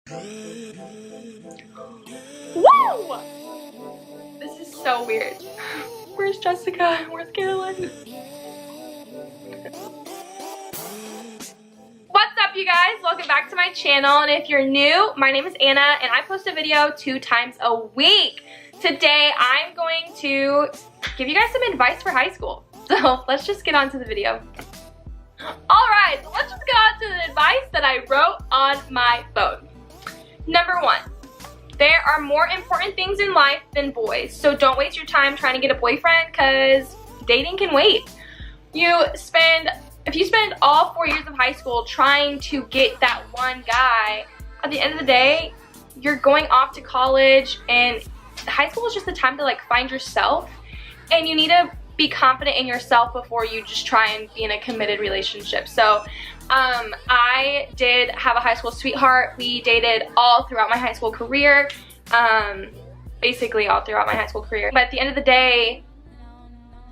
Woo! This is so weird. Where's Jessica? Where's Caroline? What's up, you guys? Welcome back to my channel, and if you're new, my name is Anna and I post a video 2 times a week. Today I'm going to give you guys some advice for high school. So let's just get on to the video. Alright, so let's just get on to the advice that I wrote on my phone. Number 1, there are more important things in life than boys, so don't waste your time trying to get a boyfriend because dating can wait. If you spend all 4 years of high school trying to get that one guy, at the end of the day, you're going off to college, and high school is just the time to like find yourself, and you need to be confident in yourself before you just try and be in a committed relationship. So I did have a high school sweetheart. We dated all throughout my high school career, basically all throughout my high school career. But at the end of the day,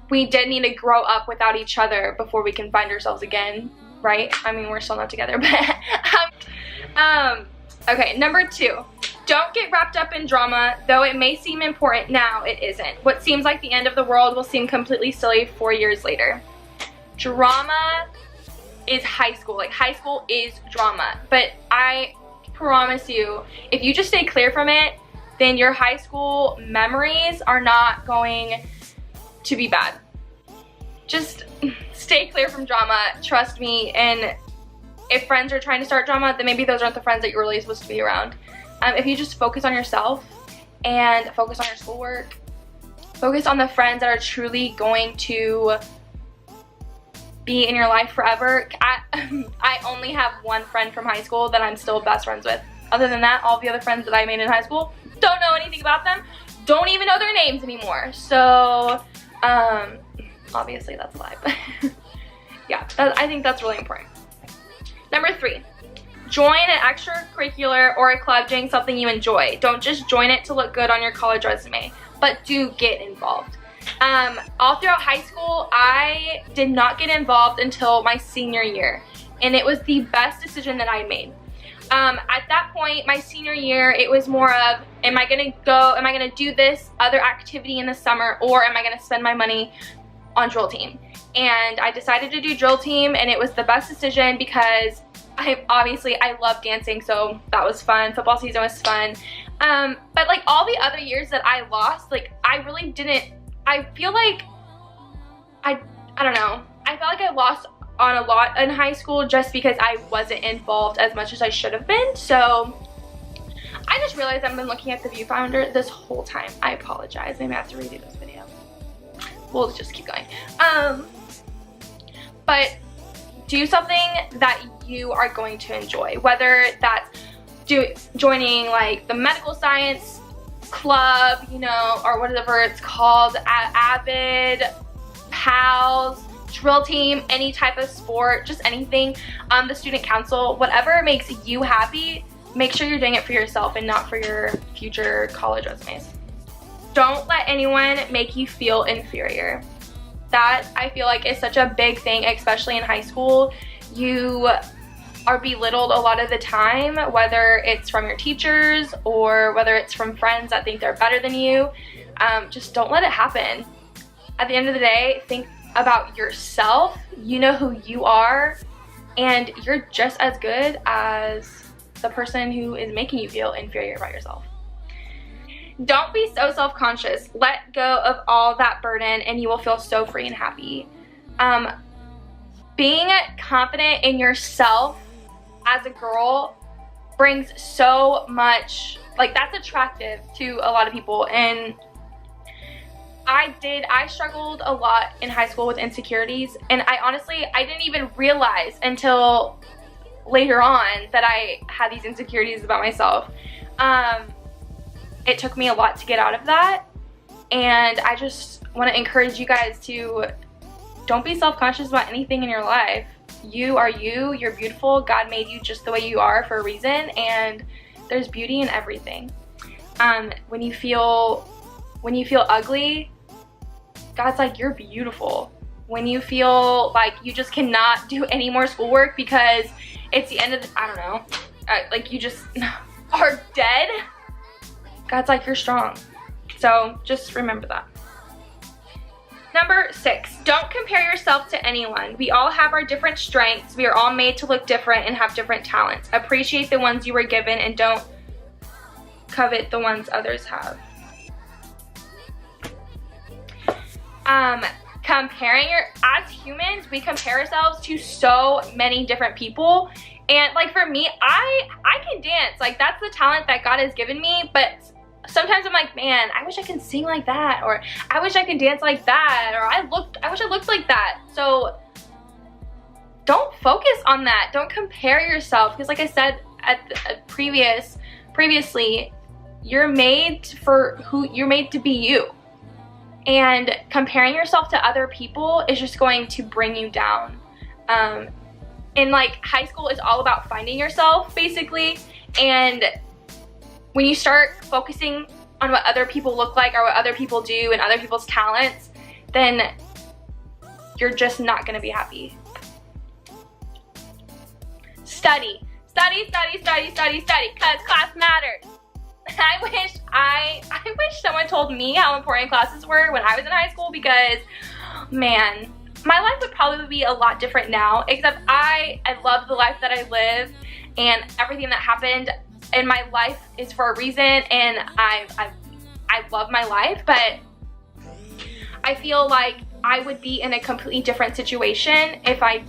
we did need to grow up without each other before we can find ourselves again, right? I mean, we're still not together, but okay, number 2. Don't get wrapped up in drama. Though it may seem important now, it isn't. What seems like the end of the world will seem completely silly 4 years later. Drama is high school. Like, high school is drama. But I promise you, if you just stay clear from it, then your high school memories are not going to be bad. Just stay clear from drama, trust me, and if friends are trying to start drama, then maybe those aren't the friends that you're really supposed to be around. If you just focus on yourself and focus on your schoolwork, focus on the friends that are truly going to be in your life forever. I only have one friend from high school that I'm still best friends with. Other than that, all the other friends that I made in high school, don't know anything about them, don't even know their names anymore. So obviously that's a lie, but yeah, I think that's really important. Number 3, join an extracurricular or a club doing something you enjoy. Don't just join it to look good on your college resume, but do get involved. All throughout high school, I did not get involved until my senior year, and it was the best decision that I made. At that point, my senior year, it was more of, am I gonna do this other activity in the summer, or am I gonna spend my money on drill team? And I decided to do drill team, and it was the best decision because I love dancing, so that was fun. Football season was fun. But like all the other years that I lost, like I really didn't, I feel like, I don't know, I felt like I lost on a lot in high school just because I wasn't involved as much as I should have been. So I just realized I've been looking at the viewfinder this whole time. I apologize, I may have to redo this video. We'll just keep going. But do something that you are going to enjoy, whether that's joining like the medical science club, you know, or whatever it's called, Avid, PALS, drill team, any type of sport, just anything, the student council, whatever makes you happy, make sure you're doing it for yourself and not for your future college resumes. Don't let anyone make you feel inferior. That, I feel like, is such a big thing, especially in high school. You are belittled a lot of the time, whether it's from your teachers or whether it's from friends that think they're better than you. Just don't let it happen. At the end of the day, think about yourself. You know who you are, and you're just as good as the person who is making you feel inferior about yourself. Don't be so self-conscious. Let go of all that burden and you will feel so free and happy. Being confident in yourself as a girl brings so much, like, that's attractive to a lot of people. And I struggled a lot in high school with insecurities, and I didn't even realize until later on that I had these insecurities about myself. It took me a lot to get out of that, and I just want to encourage you guys to don't be self-conscious about anything in your life. You are you, you're beautiful, God made you just the way you are for a reason, and there's beauty in everything. When you feel ugly, God's like, you're beautiful. When you feel like you just cannot do any more schoolwork because it's the end of the, I don't know, like you just, are dead, God's like, you're strong. So just remember that. Number 6, don't compare yourself to anyone. We all have our different strengths. We are all made to look different and have different talents. Appreciate the ones you were given and don't covet the ones others have. As humans, we compare ourselves to so many different people. And like for me, I can dance. Like that's the talent that God has given me, but sometimes I'm like, man, I wish I could sing like that, or I wish I could dance like that, or I wish I looked like that. So don't focus on that. Don't compare yourself, because like I said previously, you're made to be you. And comparing yourself to other people is just going to bring you down. And like high school is all about finding yourself basically, and when you start focusing on what other people look like or what other people do and other people's talents, then you're just not gonna be happy. Study, because class matters. I wish someone told me how important classes were when I was in high school, because, man, my life would probably be a lot different now, except I love the life that I live, and everything that happened in my life is for a reason, and I love my life, but I feel like I would be in a completely different situation if I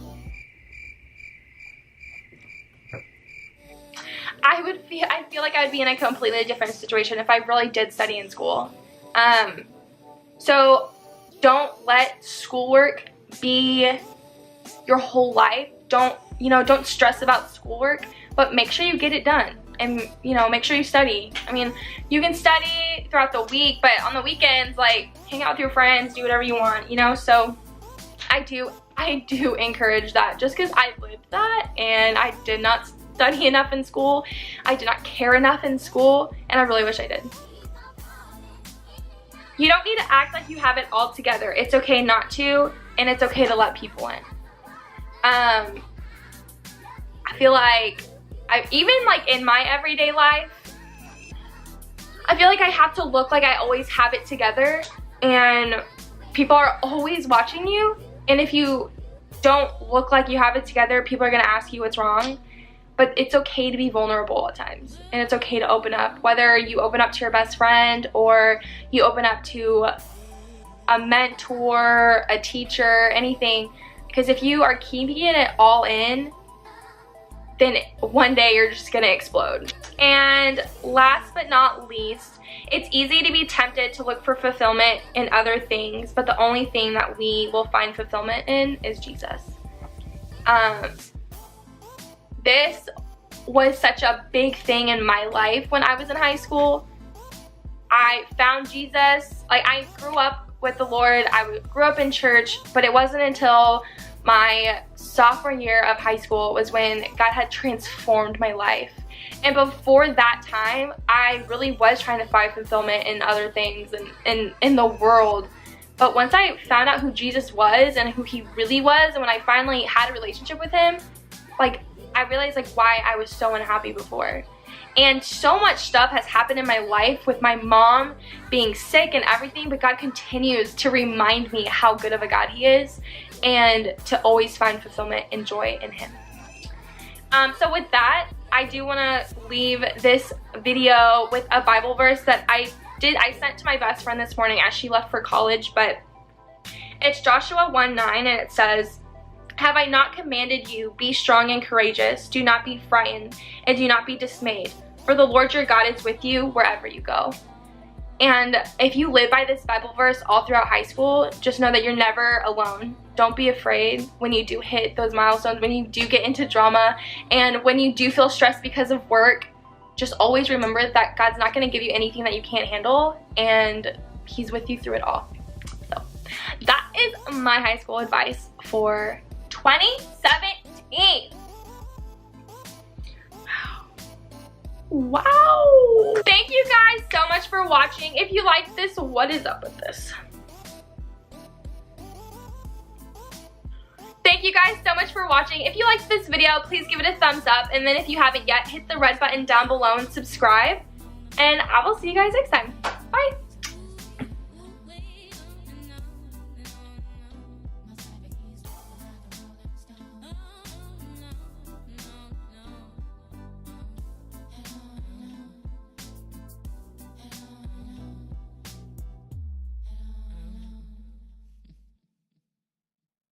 feel like I would be in a completely different situation if I really did study in school. So don't let schoolwork be your whole life. Don't stress about schoolwork, but make sure you get it done. And make sure you study. I mean, you can study throughout the week, but on the weekends, like, hang out with your friends, do whatever you want, so I do encourage that, just because I lived that and I did not study enough in school. I did not care enough in school, and I really wish I did. You don't need to act like you have it all together. It's okay not to, and it's okay to let people in. I feel like even like in my everyday life, I feel like I have to look like I always have it together, and people are always watching you, and if you don't look like you have it together, people are gonna ask you what's wrong. But it's okay to be vulnerable at times, and it's okay to open up, whether you open up to your best friend or you open up to a mentor, a teacher, anything, because if you are keeping it all in, then one day you're just gonna explode. And last but not least, it's easy to be tempted to look for fulfillment in other things, but the only thing that we will find fulfillment in is Jesus. This was such a big thing in my life when I was in high school. I found Jesus. Like, I grew up with the Lord. I grew up in church, but it wasn't until my sophomore year of high school was when God had transformed my life. And before that time, I really was trying to find fulfillment in other things and in the world. But once I found out who Jesus was and who he really was, and when I finally had a relationship with him, like, I realized like why I was so unhappy before. And so much stuff has happened in my life with my mom being sick and everything, but God continues to remind me how good of a God he is, and to always find fulfillment and joy in him. So with that, I do want to leave this video with a Bible verse that I sent to my best friend this morning as she left for college, but it's Joshua 1:9, and it says, "Have I not commanded you, be strong and courageous, do not be frightened, and do not be dismayed, for the Lord your God is with you wherever you go." And if you live by this Bible verse all throughout high school, just know that you're never alone. Don't be afraid when you do hit those milestones, when you do get into drama, and when you do feel stressed because of work. Just always remember that God's not going to give you anything that you can't handle, and he's with you through it all. So that is my high school advice for 2017. Wow. Thank you guys so much for watching. If you like this, what is up with this? Thank Thank you guys so much for watching. If you liked this video, please give it a thumbs up. And then if you haven't yet, hit the red button down below and subscribe. And I will see you guys next time. Bye.